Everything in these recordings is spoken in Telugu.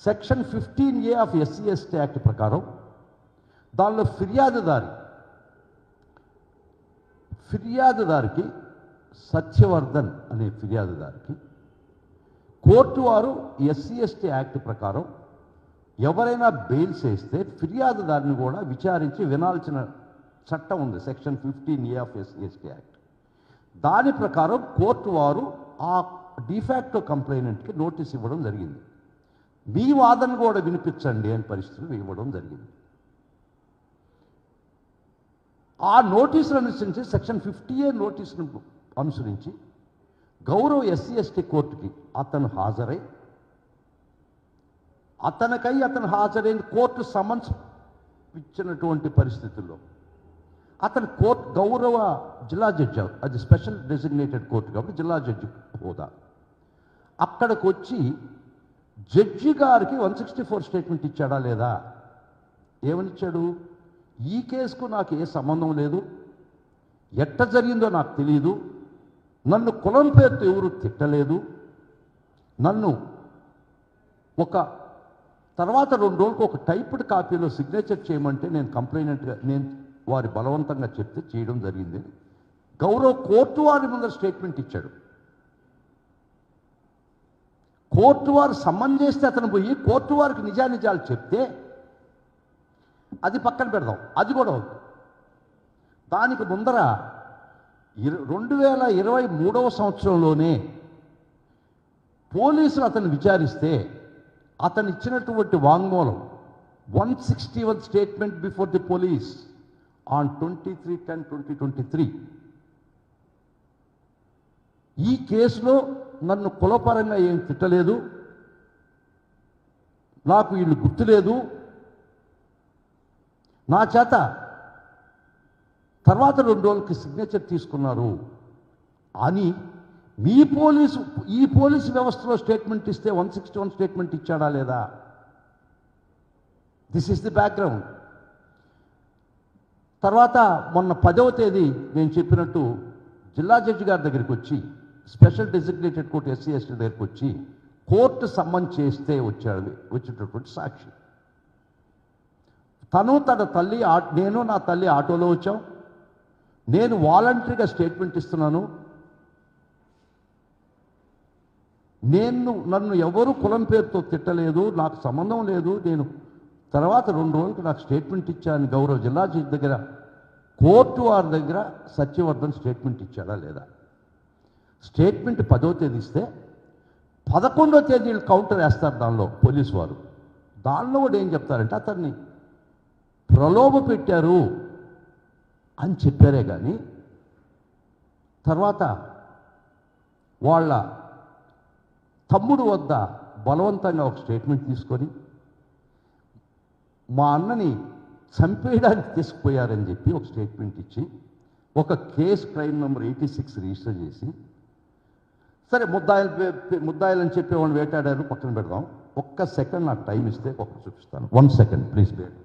Section 15A of SC ST act ప్రకారం దానిలో ఫిర్యాదుదారికి సత్యవర్ధన్ అనే ఫిర్యాదుదారికి కోర్టు వారు ఎస్సీ ఎస్టీ యాక్ట్ ప్రకారం ఎవరైనా బెయిల్స్ వేస్తే ఫిర్యాదుదారిని కూడా విచారించి వినాల్సిన చట్టం ఉంది, section 15A of SC ST act. దాని ప్రకారం కోర్టు వారు ఆ డిఫాక్టో కంప్లైనెంట్కి నోటీస్ ఇవ్వడం జరిగింది. మీ వాదన కూడా వినిపించండి అని పరిస్థితులు ఇవ్వడం జరిగింది. ఆ నోటీసులు అనుసరించి సెక్షన్ 50A నోటీసును అనుసరించి గౌరవ ఎస్సీ ఎస్టీ కోర్టుకి అతను హాజరైన కోర్టు సమన్స్ ఇచ్చినటువంటి పరిస్థితుల్లో అతను గౌరవ జిల్లా జడ్జి, అది స్పెషల్ డెసిగ్నేటెడ్ కోర్టు కాబట్టి జిల్లా జడ్జి హోదా, అక్కడికి వచ్చి జడ్జి గారికి 164 స్టేట్మెంట్ ఇచ్చాడా లేదా? ఏమనిచ్చాడు? ఈ కేసుకు నాకు ఏ సంబంధం లేదు, ఎట్ట జరిగిందో నాకు తెలియదు, నన్ను కులం పేరుతో ఎవరు తిట్టలేదు, నన్ను తర్వాత 2 రోజులకు ఒక టైప్డ్ కాపీలో సిగ్నేచర్ చేయమంటే నేను వారి బలవంతంగా చెప్తే చేయడం జరిగింది. గౌరవ కోర్టు వారి ముందర స్టేట్మెంట్ ఇచ్చాడు. కోర్టు వారు సమ్మన్ చేస్తే అతను పోయి కోర్టు వారికి నిజానిజాలు చెప్తే అది పక్కన పెడదాం, అది కూడా ఉంది. దానికి ముందర 2023వ సంవత్సరంలోనే పోలీసులు అతను విచారిస్తే అతను ఇచ్చినటువంటి వాంగ్మూలం 161 statement before the police on 23/10/2023 ఈ కేసులో నన్ను కులపరంగా ఏం తిట్టలేదు, నాకు వీళ్ళు గుర్తులేదు, నా చేత తర్వాత 2 రోజులకి సిగ్నేచర్ తీసుకున్నారు అని ఈ పోలీసు వ్యవస్థలో స్టేట్మెంట్ ఇస్తే 161 స్టేట్మెంట్ ఇచ్చాడా లేదా? This is the background. తర్వాత మొన్న 10వ తేదీ నేను చెప్పినట్టు జిల్లా జడ్జి గారి దగ్గరికి వచ్చి, special designated court SC ST దగ్గరికి వచ్చి కోర్టు సమ్మన్ చేస్తే వచ్చేటటువంటి సాక్షి. తన తల్లి, నేను నా తల్లి ఆటోలో వచ్చాం, నేను వాలంటరీగా స్టేట్మెంట్ ఇస్తున్నాను, నన్ను ఎవరు కులం పేరుతో తిట్టలేదు, నాకు సంబంధం లేదు, నేను తర్వాత 2 రోజులకు నాకు స్టేట్మెంట్ ఇచ్చాను. గౌరవ జిల్లా జడ్జి దగ్గర కోర్టు వారి దగ్గర సత్యవర్ధన్ స్టేట్మెంట్ ఇచ్చాడా లేదా? స్టేట్మెంట్ 10వ తేదీ ఇస్తే 11వ తేదీ కౌంటర్ వేస్తారు దానిలో పోలీసు వారు. దానిలో కూడా ఏం చెప్తారంటే అతన్ని ప్రలోభ పెట్టారు అని చెప్పారే కానీ తర్వాత వాళ్ళ తమ్ముడు వద్ద బలవంతంగా ఒక స్టేట్మెంట్ తీసుకొని మా అన్నని చంపేయడానికి తీసుకుపోయారని చెప్పి ఒక స్టేట్మెంట్ ఇచ్చి ఒక కేసు క్రైమ్ నెంబర్ 86 రిజిస్టర్ చేసి, సరే ముద్దాయిలని చెప్పేవాళ్ళు వేటాడారు, పక్కన పెడదాం. ఒక్క సెకండ్ నాకు టైం ఇస్తే ఒకటి చూపిస్తాను. 1 సెకండ్ ప్లీజ్ బేట్.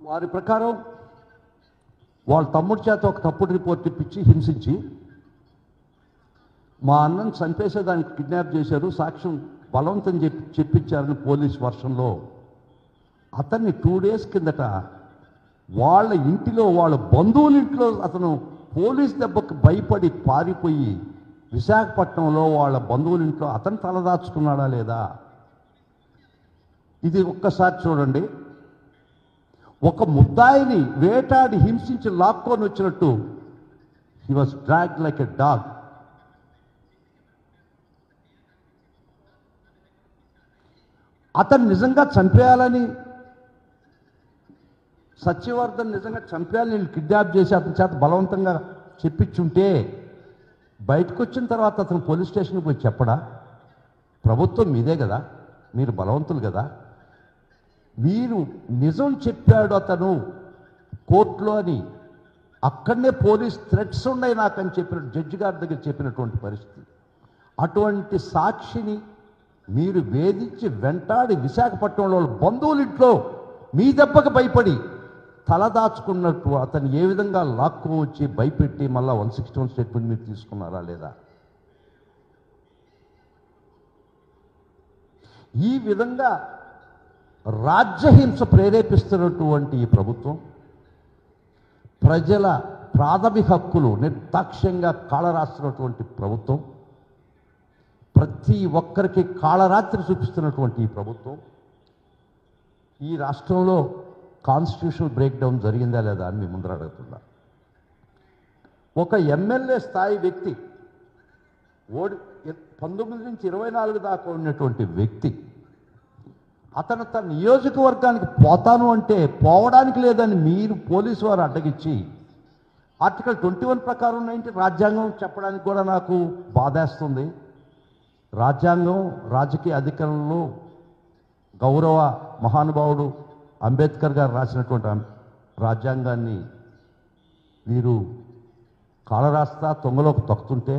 వారి ప్రకారం వాళ్ళ తమ్ముడి చేత ఒక తప్పుడు రిపోర్ట్ ఇప్పించి హింసించి మా అన్నను చంపేసేదానికి కిడ్నాప్ చేశారు, సాక్ష్యం బలవంతం చెప్పించారని పోలీస్ వర్షంలో అతన్ని 2 డేస్ కిందట వాళ్ళ ఇంటిలో, వాళ్ళ బంధువుల ఇంట్లో అతను పోలీస్ దెబ్బకు భయపడి పారిపోయి విశాఖపట్నంలో వాళ్ళ బంధువుల ఇంట్లో అతను తలదాచుకున్నాడా లేదా? ఇది ఒక్కసారి చూడండి. ఒక ముద్దాయిని వేటాడి హింసించి లాక్కొని వచ్చినట్టు he was dragged like a dog. అతను నిజంగా చంపేయాలని, సత్యవర్ధన్ నిజంగా చంపేయాలని కిడ్నాప్ చేసి అతని చేత బలవంతంగా చెప్పించుంటే బయటకు వచ్చిన తర్వాత అతను పోలీస్ స్టేషన్కి పోయి చెప్పడా? ప్రభుత్వం మీదే కదా, మీరు బలవంతులు కదా, మీరు నిజం చెప్పాడు అతను కోర్టులో అని అక్కడనే పోలీస్ థ్రెట్స్ ఉన్నాయి నాకని చెప్పిన జడ్జి గారి దగ్గర చెప్పినటువంటి పరిస్థితి. అటువంటి సాక్షిని మీరు వేధించి వెంటాడి విశాఖపట్నంలో బంధువులింట్లో మీ దెబ్బకు భయపడి తలదాచుకున్నట్టు అతను ఏ విధంగా లాక్కు వచ్చి భయపెట్టి మళ్ళీ 161 స్టేట్మెంట్ మీరు తీసుకున్నారా లేదా? ఈ విధంగా రాజ్యహింస ప్రేరేపిస్తున్నటువంటి ఈ ప్రభుత్వం ప్రజల ప్రాథమిక హక్కులు నిర్దాక్ష్యంగా కాళరాస్తున్నటువంటి ప్రభుత్వం, ప్రతి ఒక్కరికి కాళరాత్రి చూపిస్తున్నటువంటి ఈ ప్రభుత్వం ఈ రాష్ట్రంలో కాన్స్టిట్యూషనల్ బ్రేక్డౌన్ జరిగిందా లేదా అని మీ ముందర అడుగుతున్నా. ఒక ఎమ్మెల్యే స్థాయి వ్యక్తి 19 నుంచి 24 దాకా ఉన్నటువంటి వ్యక్తి అతను తన నియోజకవర్గానికి పోతాను అంటే పోవడానికి లేదని మీరు పోలీసు వారు అడ్డగించి ఆర్టికల్ 21 ప్రకారం ఏంటి రాజ్యాంగం చెప్పడానికి కూడా నాకు బాధేస్తుంది. రాజ్యాంగం రాజకీయ అధికారంలో గౌరవ మహానుభావుడు అంబేద్కర్ గారు రాసినటువంటి రాజ్యాంగాన్ని మీరు కాళరాస్తా తొంగలోకి తొక్కుతుంటే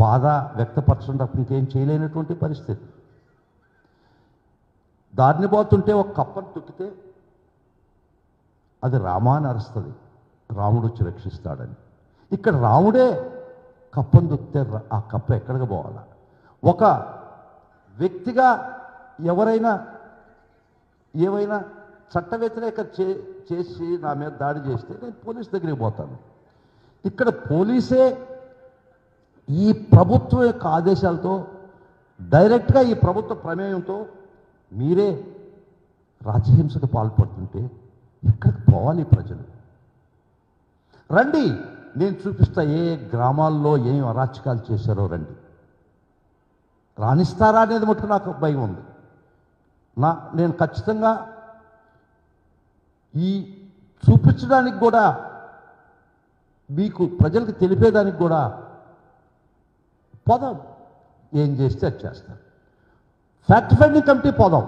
బాధ వ్యక్తపరచడం తప్ప ఇంకేం చేయలేనటువంటి పరిస్థితి. దారిని పోతుంటే ఒక కప్పను తొక్కితే అది రామాని అరుస్తుంది, రాముడు వచ్చి రక్షిస్తాడని. ఇక్కడ రాముడే కప్పను తొక్కితే ఆ కప్ప ఎక్కడికి పోవాలా? ఒక వ్యక్తిగా ఎవరైనా ఏవైనా చట్ట వ్యతిరేక చేసి నా మీద దాడి చేస్తే నేను పోలీస్ దగ్గరికి పోతాను. ఇక్కడ పోలీసే ఈ ప్రభుత్వం యొక్క ఆదేశాలతో డైరెక్ట్గా ఈ ప్రభుత్వ ప్రమేయంతో మీరే రాజ్యహింసకు పాల్పడుతుంటే ఎక్కడికి పోవాలి ప్రజలు? రండి, నేను చూపిస్తా ఏ గ్రామాల్లో ఏం అరాచకాలు చేశారో రండి. రాణిస్తారా అనేది మటుకు నాకు భయం ఉంది. నేను ఖచ్చితంగా ఈ చూపించడానికి కూడా మీకు ప్రజలకు తెలిపేదానికి కూడా పోదాం, ఏం చేస్తే అది చేస్తాను. ఫ్యాక్ట్ ఫైండింగ్ కమిటీ పోదాం.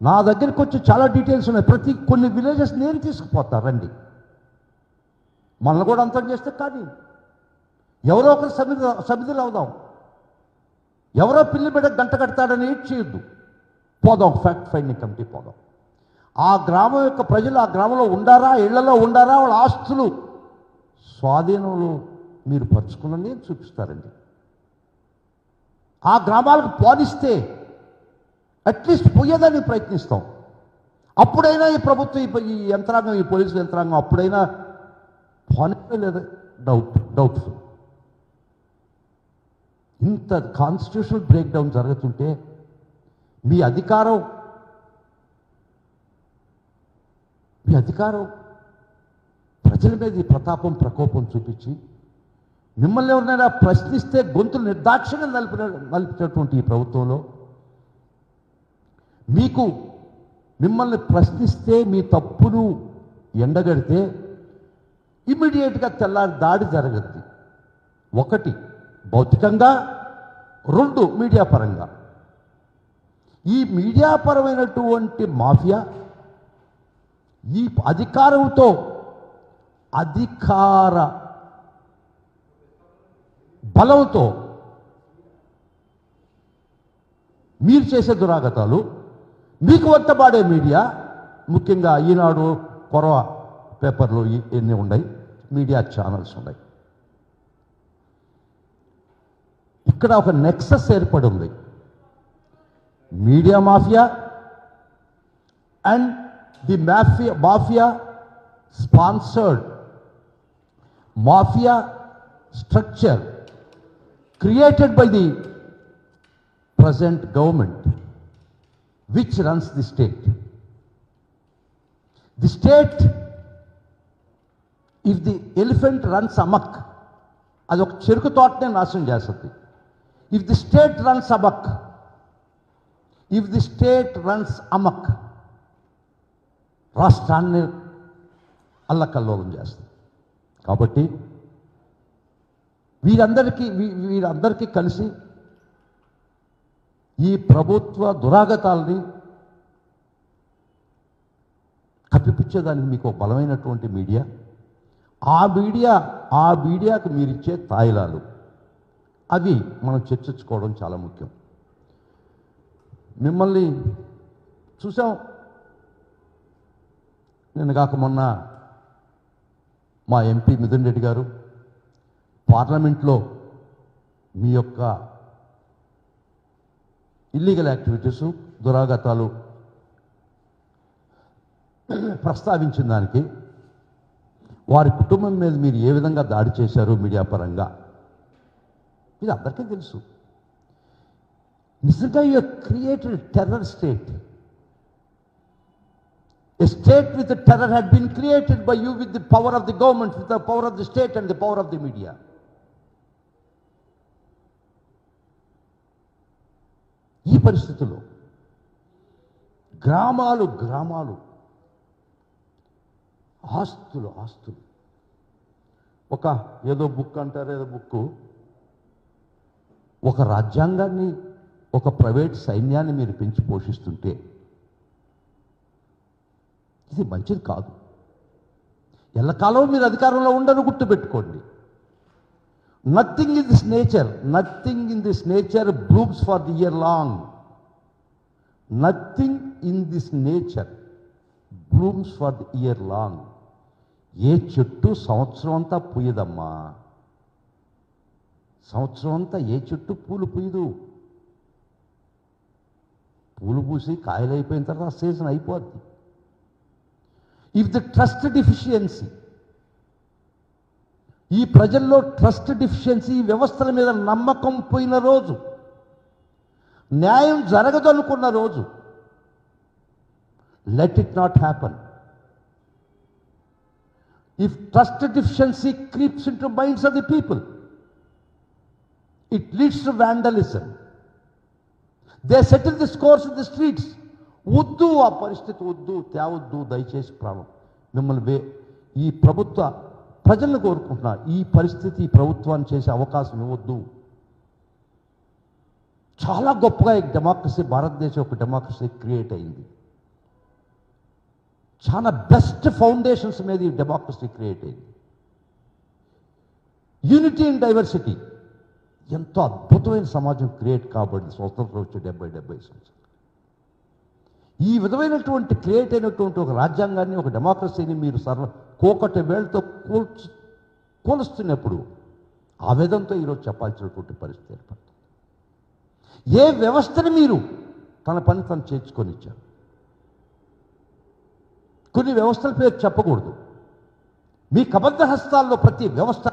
నా దగ్గరికి వచ్చి చాలా డీటెయిల్స్ ఉన్నాయి. కొన్ని విలేజెస్ నేను తీసుకుపోతా, రండి. మనల్ని కూడా అంతం చేస్తే కానీ ఎవరో ఒకరు సమిధులు అవుదాం. ఎవరో పిల్లి బిడ్డ గంట కడతాడని ఏడ్ చేయొద్దు. పోదాం, ఫ్యాక్ట్ ఫైండింగ్ కమిటీ పోదాం. ఆ గ్రామం యొక్క ప్రజలు ఆ గ్రామంలో ఉండారా, ఇళ్లలో ఉండారా, వాళ్ళ ఆస్తులు స్వాధీనంలో మీరు పరుచుకున్నది చూపిస్తారండి. ఆ గ్రామాలకు పోనిస్తే అట్లీస్ట్ పోయేదానికి ప్రయత్నిస్తాం. అప్పుడైనా ఈ ప్రభుత్వం ఈ యంత్రాంగం, ఈ పోలీసు యంత్రాంగం అప్పుడైనా పోనీ లేదా డౌట్ఫుల్. ఇంత కాన్స్టిట్యూషనల్ బ్రేక్డౌన్ జరుగుతుంటే మీ అధికారం ప్రజల మీద ఈ ప్రకోపం చూపించి మిమ్మల్ని ఎవరినైనా ప్రశ్నిస్తే గొంతులు నిర్దాక్షిణ్యం నలిపినటువంటి ఈ ప్రభుత్వంలో మిమ్మల్ని ప్రశ్నిస్తే మీ తప్పును ఎండగడితే ఇమ్మీడియట్గా తెల్లారి దాడి జరగద్ది. 1 భౌతికంగా, 2 మీడియా పరంగా. ఈ మీడియాపరమైనటువంటి మాఫియా ఈ అధికారంతో అధికార బలంతో మీరు చేసే దురాగతాలు, మీకు వంతబాడే మీడియా, ముఖ్యంగా ఈనాడు, కొరవ పేపర్లు ఎన్ని ఉన్నాయి, మీడియా ఛానల్స్ ఉన్నాయి. ఇక్కడ ఒక నెక్సస్ ఏర్పడి ఉంది. Media mafia and the mafia sponsored mafia structure created by the present government which runs the state. The state, if the elephant runs amok, అది ఒక చెరుకు తోటనే నాశనం చేస్తుంది. If the state runs amok, రాష్ట్రాన్ని అల్లకల్లోలం చేస్తుంది. కాబట్టి వీరందరికీ కలిసి ఈ ప్రభుత్వ దురాగతాలని కప్పిపుచ్చేదానికి మీకు ఒక బలమైనటువంటి మీడియా, ఆ మీడియాకు మీరిచ్చే తాయిలాలు అవి మనం చర్చించుకోవడం చాలా ముఖ్యం. మిమ్మల్ని చూసాం నిన్న కాక మొన్న మా ఎంపీ మిథున్ రెడ్డి గారు పార్లమెంట్లో మీ యొక్క ఇల్లీగల్ యాక్టివిటీస్, దురాగతాలు ప్రస్తావించిన దానికి వారి కుటుంబం మీద మీరు ఏ విధంగా దాడి చేశారు మీడియా పరంగా ఇది అందరికీ తెలుసు. నిజంగా you created terror state. A state with the terror had been created by you with the power of the government, with the power of the state and the power of the media. ఈ పరిస్థితుల్లో గ్రామాలు ఆస్తులు ఒక ఏదో బుక్ అంటారు, ఏదో బుక్, ఒక రాజ్యాంగాన్ని, ఒక ప్రైవేట్ సైన్యాన్ని మీరు పెంచి పోషిస్తుంటే ఇది మంచిది కాదు. ఎల్లకాలం మీరు అధికారంలో ఉండరు, గుర్తుపెట్టుకోండి. Nothing in this nature blooms for the year long. Nothing in this nature blooms for the year long. ఏ చెట్టు సంవత్సరం అంతా పూయదమ్మా. సంవత్సరం అంతా ఏ చెట్టు పూలు పూయదు. పూలు పూసి కాయలు అయిపోయిన తర్వాత సీజన్ అయిపోద్ది. ఇఫ్ ద ట్రస్ట్ డెఫిషియన్సీ, ఈ ప్రజల్లో ట్రస్ట్ డెఫిషియన్సీ, వ్యవస్థల మీద నమ్మకం పోయిన రోజు, న్యాయం జరగదనుకున్న రోజు, let it not happen. If trust deficiency creeps into minds of the people, it leads to vandalism. They settle the scores in the streets. వద్దు, ఆ పరిస్థితి వద్దు, తేవద్దు, దయచేసి ప్రాణం మిమ్మల్ని ఈ ప్రజలను కోరుకుంటున్నా, ఈ పరిస్థితి ఈ ప్రభుత్వాన్ని చేసే అవకాశం ఇవ్వద్దు. చాలా గొప్పగా ఈ డెమోక్రసీ, భారతదేశం ఒక డెమోక్రసీ క్రియేట్ అయింది. చాలా బెస్ట్ ఫౌండేషన్స్ మీద ఈ డెమోక్రసీ క్రియేట్ అయింది. యూనిటీ అండ్ డైవర్సిటీ, ఎంతో అద్భుతమైన సమాజం క్రియేట్ కాబడింది స్వతంత్రం వచ్చి 70 సంవత్సరాలు. ఈ విధమైనటువంటి క్రియేట్ అయినటువంటి ఒక రాజ్యాంగాన్ని, ఒక డెమోక్రసీని మీరు కోకటి వేళ్ళతో కూలుస్తున్నప్పుడు ఆవేదనతో ఈరోజు చెప్పాల్సినటువంటి పరిస్థితి ఏర్పడుతుంది. ఏ వ్యవస్థని మీరు తన పని తను చేర్చుకొని ఇచ్చారు. కొన్ని వ్యవస్థల పేరు చెప్పకూడదు. మీ కబద్ధ హస్తాల్లో ప్రతి వ్యవస్థ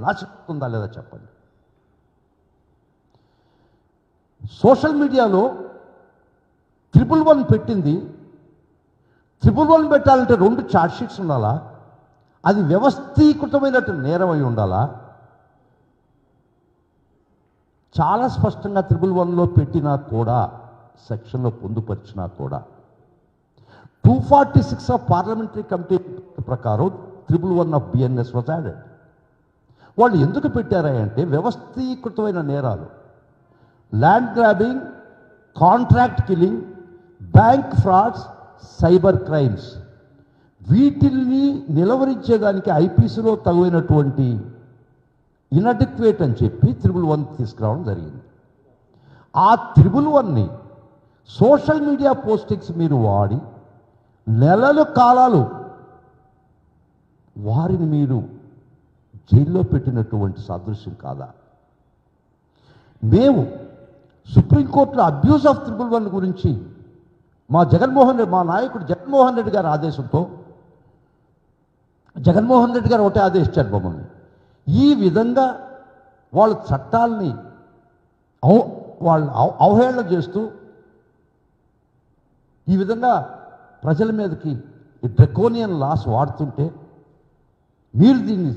నాశనవుతుందా లేదా చెప్పండి. సోషల్ మీడియాలో 111 పెట్టింది. 111 పెట్టాలంటే 2 ఛార్జ్ షీట్స్ ఉండాలా? అది వ్యవస్థీకృతమైనట్టు నేరం అయి ఉండాలా? చాలా స్పష్టంగా 111లో పెట్టినా కూడా, సెక్షన్లో పొందుపరిచినా కూడా 246 ఆఫ్ పార్లమెంటరీ కమిటీ ప్రకారం 111 ఆఫ్ బిఎన్ఎస్ వాజ్ యాడెడ్. వాళ్ళు ఎందుకు పెట్టారా అంటే వ్యవస్థీకృతమైన నేరాలు, land grabbing, contract killing, bank frauds, cyber crimes, వీటిల్ని నిలవరించేదానికి ఐపీసీలో తగినటువంటి ఇన్అడిక్వేట్ అని చెప్పి 111 తీసుకురావడం జరిగింది. ఆ 111ని సోషల్ మీడియా పోస్టింగ్స్ మీరు వాడి నెలల కాలాలు వారిని మీరు జైల్లో పెట్టినటువంటి సాదృశ్యం కాదా? మేము సుప్రీంకోర్టులో అబ్యూస్ ఆఫ్ 111 గురించి మా నాయకుడు జగన్మోహన్ రెడ్డి గారి ఆదేశంతో, జగన్మోహన్ రెడ్డి గారు ఒకటే ఆదేశించారు మమ్మల్ని, ఈ విధంగా వాళ్ళ చట్టాలని వాళ్ళు అవహేళన చేస్తూ ఈ విధంగా ప్రజల మీదకి ఈ డ్రకోనియన్ లాస్ వాడుతుంటే మీరు దీన్ని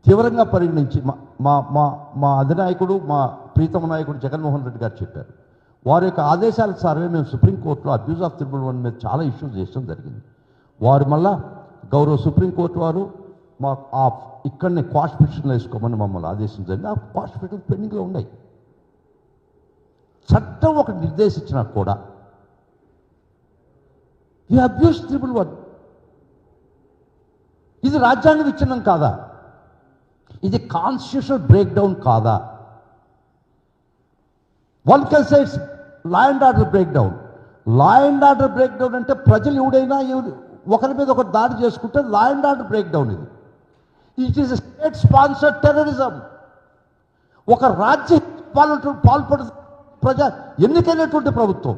తీవ్రంగా పరిగణించి మా అధినాయకుడు, మా ప్రీతమ నాయకుడు జగన్మోహన్ రెడ్డి గారు చెప్పారు. వారి యొక్క ఆదేశాల సార్వే మేము సుప్రీంకోర్టులో అబ్యూస్ ఆఫ్ 111 మీద చాలా ఇష్యూస్ చేయడం జరిగింది. వారు మళ్ళా గౌరవ సుప్రీంకోర్టు వారు ఇక్కడనే క్వాష్ పిటిషన్లు వేసుకోమని మమ్మల్ని ఆదేశం జరిగింది. ఆ క్వాష్ పిటిషన్ పెండింగ్లో ఉన్నాయి. చట్టం ఒకటి నిర్దేశించినా కూడా ఈ అబ్యూస్ 111 ఇది రాజ్యాంగ విచ్ఛిన్నం కాదా? ఇది కాన్స్టిట్యూషనల్ బ్రేక్ డౌన్ కాదా? One can say it's law and order break down. Law and order break down అంటే ప్రజలు ఎవడైనా ఒకరి మీద ఒకరు దాడి చేసుకుంటే law and order break down ఇది. It is state sponsored terrorism. ఒక రాజ్య పాల్పడు ప్రజా ఎన్నికైనటువంటి ప్రభుత్వం